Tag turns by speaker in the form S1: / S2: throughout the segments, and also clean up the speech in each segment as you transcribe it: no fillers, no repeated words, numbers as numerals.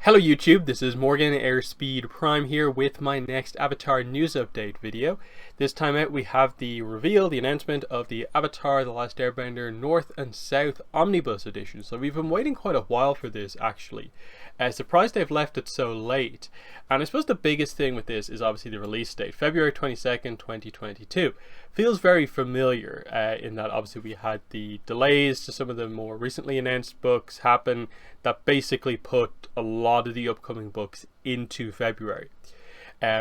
S1: Hello YouTube, this is Morgan Airspeed Prime here with my next Avatar news update video. This time out we have the reveal, the announcement of the Avatar The Last Airbender North and South Omnibus edition. So we've been waiting quite a while for this actually. Surprised they've left it so late. And I suppose the biggest thing with this is obviously the release date, February 22nd, 2022. Feels very familiar in that obviously we had the delays to some of the more recently announced books happen that basically put a lot of the upcoming books into February.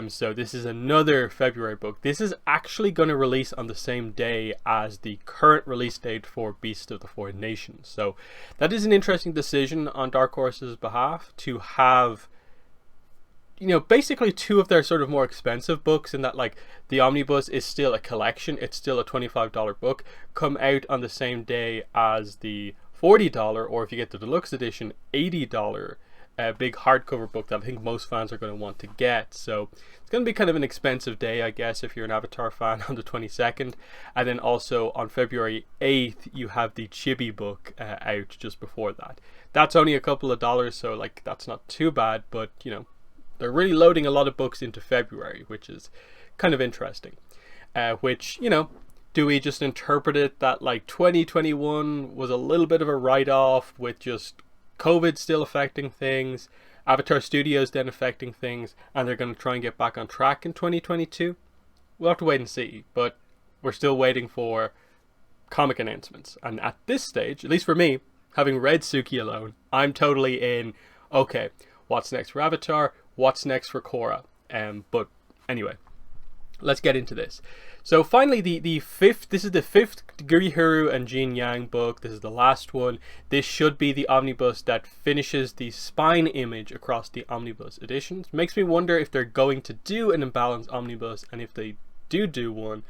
S1: So this is another February book. This is actually going to release on the same day as the current release date for Beast of the Four Nations. So that is an interesting decision on Dark Horse's behalf to have, you know, basically two of their sort of more expensive books, in that like the Omnibus is still a collection, it's still a $25 book, come out on the same day as the $40, or if you get the deluxe edition, $80 big hardcover book that I think most fans are going to want to get. So it's going to be kind of an expensive day, I guess, if you're an Avatar fan on the 22nd. And then also on February 8th you have the Chibi book out just before that. That's only a couple of dollars, so like that's not too bad, but you know, they're really loading a lot of books into February, which is kind of interesting. Which, you know, do we just interpret it that like 2021 was a little bit of a write-off with just COVID still affecting things, Avatar Studios then affecting things, and they're going to try and get back on track in 2022? We'll have to wait and see, but we're still waiting for comic announcements. And at this stage, at least for me, having read Suki alone, I'm totally in, okay, what's next for Avatar? What's next for Korra? But anyway, let's get into this. So finally, this is the fifth Gurihiru and Jin Yang book. This is the last one. This should be the omnibus that finishes the spine image across the omnibus editions. Makes me wonder if they're going to do an imbalanced omnibus, and if they do one,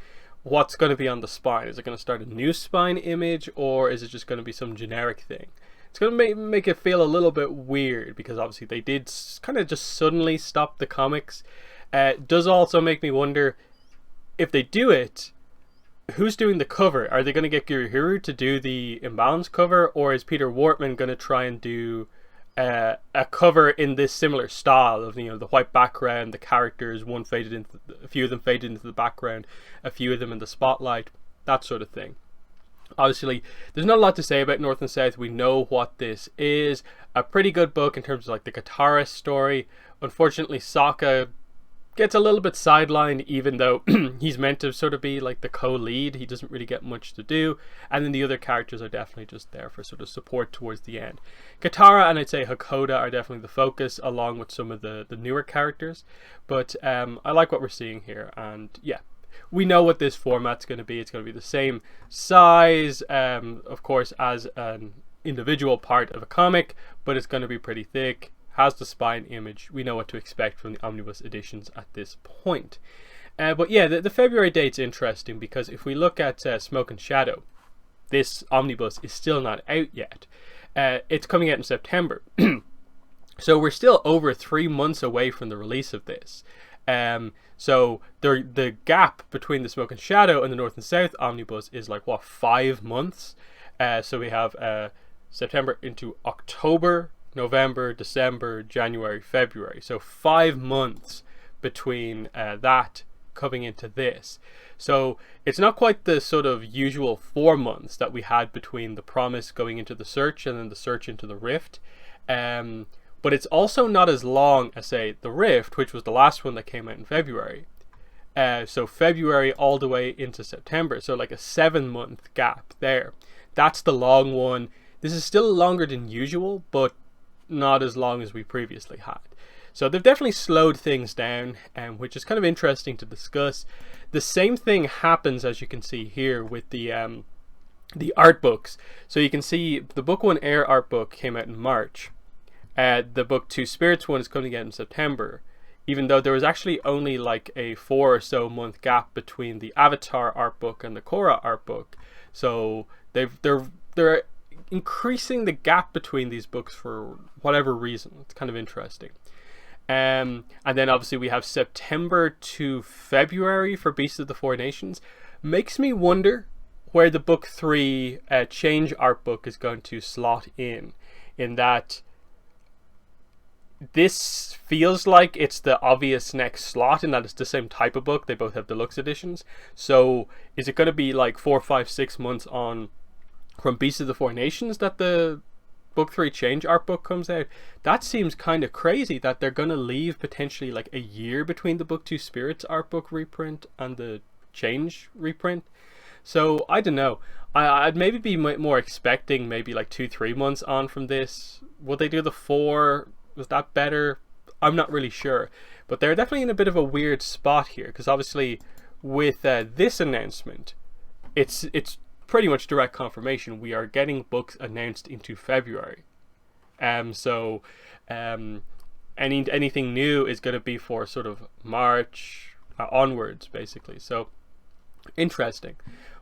S1: what's going to be on the spine? Is it going to start a new spine image, or is it just going to be some generic thing? It's going to make it feel a little bit weird, because obviously they did kind of just suddenly stop the comics. It does also make me wonder, if they do it, who's doing the cover? Are they going to get Gurihiru to do the imbalanced cover, or is Peter Wortman going to try and do a cover in this similar style of, you know, the white background, the characters, a few of them faded into the background, a few of them in the spotlight, that sort of thing. Obviously, there's not a lot to say about North and South. We know what this is. A pretty good book in terms of like the guitarist story. Unfortunately, Sokka gets a little bit sidelined, even though he's meant to sort of be like the co-lead. He doesn't really get much to do, and then the other characters are definitely just there for sort of support towards the end. Katara and I'd say Hakoda are definitely the focus, along with some of the newer characters, but I like what we're seeing here. And yeah, we know what this format's going to be. It's going to be the same size, of course, as an individual part of a comic, but it's going to be pretty thick, has the spine image. We know what to expect from the omnibus editions at this point. But yeah, the February date's interesting, because if we look at Smoke and Shadow, this omnibus is still not out yet. It's coming out in September. So we're still over 3 months away from the release of this. So the gap between the Smoke and Shadow and the North and South omnibus is like, what, 5 months? So we have September into October, November, December, January, February. So 5 months between that coming into this. So it's not quite the sort of usual 4 months that we had between the Promise going into the Search and then the Search into the Rift. But it's also not as long as, say, the Rift, which was the last one that came out in February. So February all the way into September. So like a 7-month gap there. That's the long one. This is still longer than usual, but not as long as we previously had. So they've definitely slowed things down, which is kind of interesting to discuss. The same thing happens, as you can see here, with the art books. So you can see the Book 1 Air art book came out in March. The Book 2 Spirits one is coming out in September, even though there was actually only like a 4 or so month gap between the Avatar art book and the Korra art book. So they're increasing the gap between these books for whatever reason. It's kind of interesting. And then obviously we have September to February for Beast of the Four Nations. Makes me wonder where the Book 3 Change art book is going to slot in that this feels like it's the obvious next slot in that it's the same type of book. They both have deluxe editions. So is it going to be like 4, 5, 6 months on from Beasts of the Four Nations that the book 3 change art book comes out? That seems kind of crazy that they're going to leave potentially like a year between the book 2 Spirits art book reprint and the change reprint. So I don't know. I'd maybe be more expecting maybe like 2, 3 months on from this. Would they do the 4? Was that better? I'm not really sure. But they're definitely in a bit of a weird spot here, because obviously with this announcement, it's pretty much direct confirmation. We are getting books announced into February. So anything new is going to be for sort of March onwards, basically. So interesting.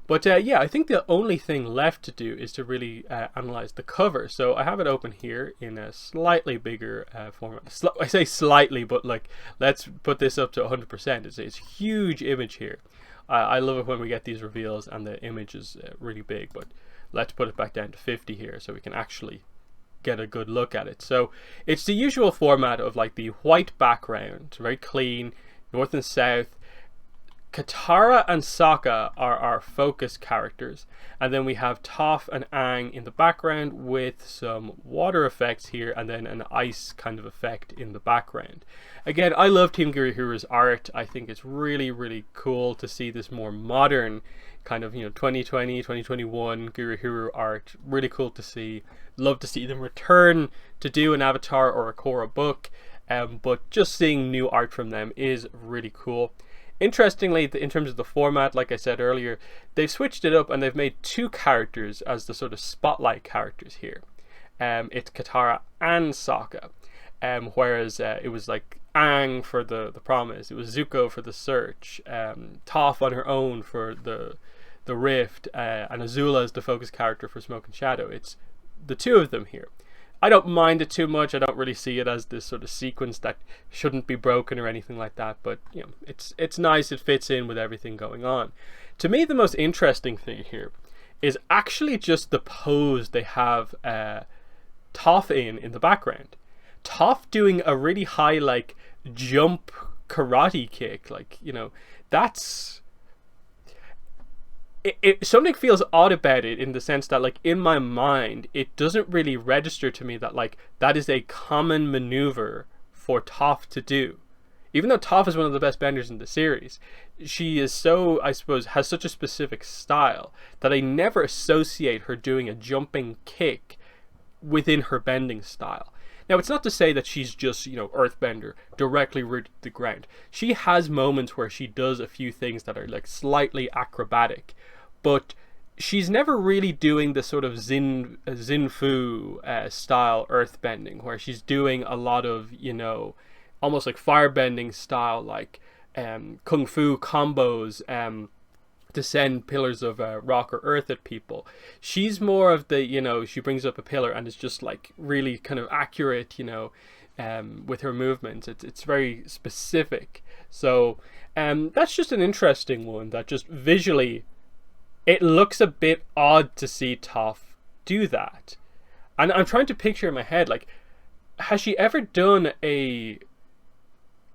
S1: But yeah, I think the only thing left to do is to really analyze the cover. So I have it open here in a slightly bigger format. I say slightly, but like, let's put this up to 100%. It's a huge image here. I love it when we get these reveals and the image is really big, but let's put it back down to 50 here so we can actually get a good look at it. So it's the usual format of like the white background, very clean, north and south. Katara and Sokka are our focus characters, and then we have Toph and Aang in the background with some water effects here, and then an ice kind of effect in the background. Again, I love Team Gurihiru's art. I think it's really, really cool to see this more modern kind of, 2020, 2021 Gurihiru art. Really cool to see. Love to see them return to do an Avatar or a Korra book, but just seeing new art from them is really cool. Interestingly, in terms of the format, like I said earlier, they've switched it up and they've made 2 characters as the sort of spotlight characters here. It's Katara and Sokka, whereas it was like Aang for the promise, it was Zuko for the search, Toph on her own for the rift, and Azula is the focus character for Smoke and Shadow. It's the 2 of them here. I don't mind it too much. I don't really see it as this sort of sequence that shouldn't be broken or anything like that. But it's nice. It fits in with everything going on. To me, the most interesting thing here is actually just the pose they have Toph in the background. Toph doing a really high like jump karate kick. Like, that's... something feels odd about it in the sense that, like, in my mind, it doesn't really register to me that, like, that is a common maneuver for Toph to do. Even though Toph is one of the best benders in the series, she is so, I suppose, has such a specific style that I never associate her doing a jumping kick within her bending style. Now, it's not to say that she's just, earthbender, directly rooted to the ground. She has moments where she does a few things that are, like, slightly acrobatic, but she's never really doing the sort of Zinfu style earthbending, where she's doing a lot of, almost like firebending style, like kung fu combos, to send pillars of rock or earth at people. She's more of the, she brings up a pillar and it's just like really kind of accurate, with her movements. It's very specific. So that's just an interesting one that just visually, it looks a bit odd to see Toph do that. And I'm trying to picture in my head, like, has she ever done a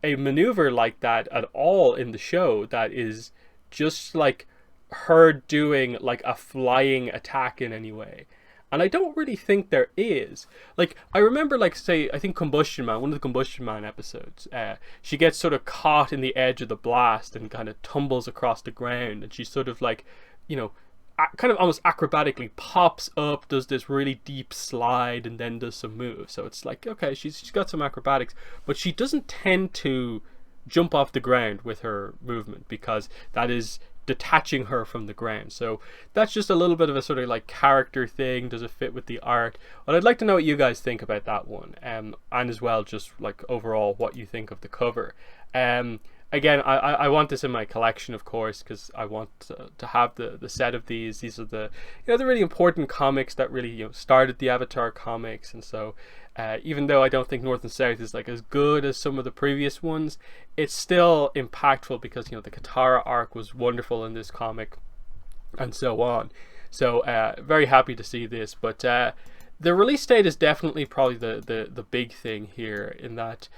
S1: maneuver like that at all in the show that is just like her doing like a flying attack in any way? And I don't really think there is. Like, I remember, like, say, I think Combustion Man, one of the Combustion Man episodes, she gets sort of caught in the edge of the blast and kind of tumbles across the ground, and she's sort of like, kind of almost acrobatically pops up, does this really deep slide, and then does some moves. So it's like, okay, she's got some acrobatics, but she doesn't tend to jump off the ground with her movement, because that is detaching her from the ground. So that's just a little bit of a sort of like character thing. Does it fit with the art? Well, I'd like to know what you guys think about that one, and as well just like overall what you think of the cover. Again, I want this in my collection, of course, because I want to have the set of these. These are the the really important comics that really started the Avatar comics, and so even though I don't think North and South is like as good as some of the previous ones, it's still impactful because the Katara arc was wonderful in this comic, and so on. So very happy to see this, but the release date is definitely probably the big thing here, in that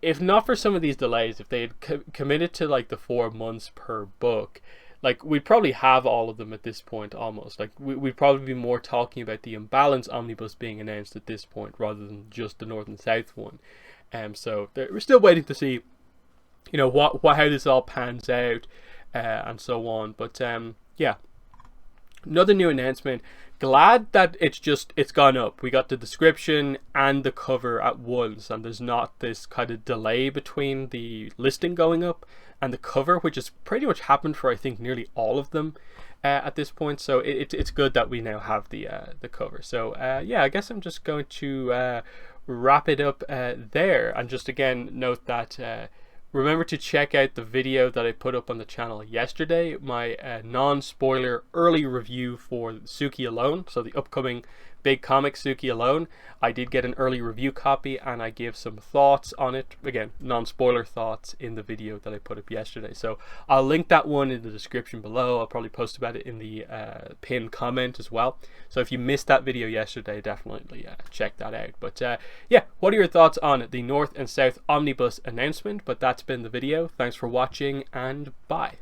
S1: if not for some of these delays, if they had committed to like the 4 months per book, like we'd probably have all of them at this point almost. Like we'd probably be more talking about the Imbalance Omnibus being announced at this point rather than just the North and South one. So we're still waiting to see, you know, how this all pans out, and so on. But yeah, another new announcement. Glad that it's gone up. We got the description and the cover at once, and there's not this kind of delay between the listing going up and the cover, which has pretty much happened for I think nearly all of them at this point. So it's good that we now have the cover. So yeah, I guess I'm just going to wrap it up there, and just again note that remember to check out the video that I put up on the channel yesterday, my non-spoiler early review for Suki Alone, so the upcoming big comic Suki Alone. I did get an early review copy and I gave some thoughts on it, again non-spoiler thoughts, in the video that I put up yesterday. So I'll link that one in the description below. I'll probably post about it in the pinned comment as well. So if you missed that video yesterday, definitely check that out. But yeah, what are your thoughts on the North and South Omnibus announcement? But that's been the video. Thanks for watching, and bye.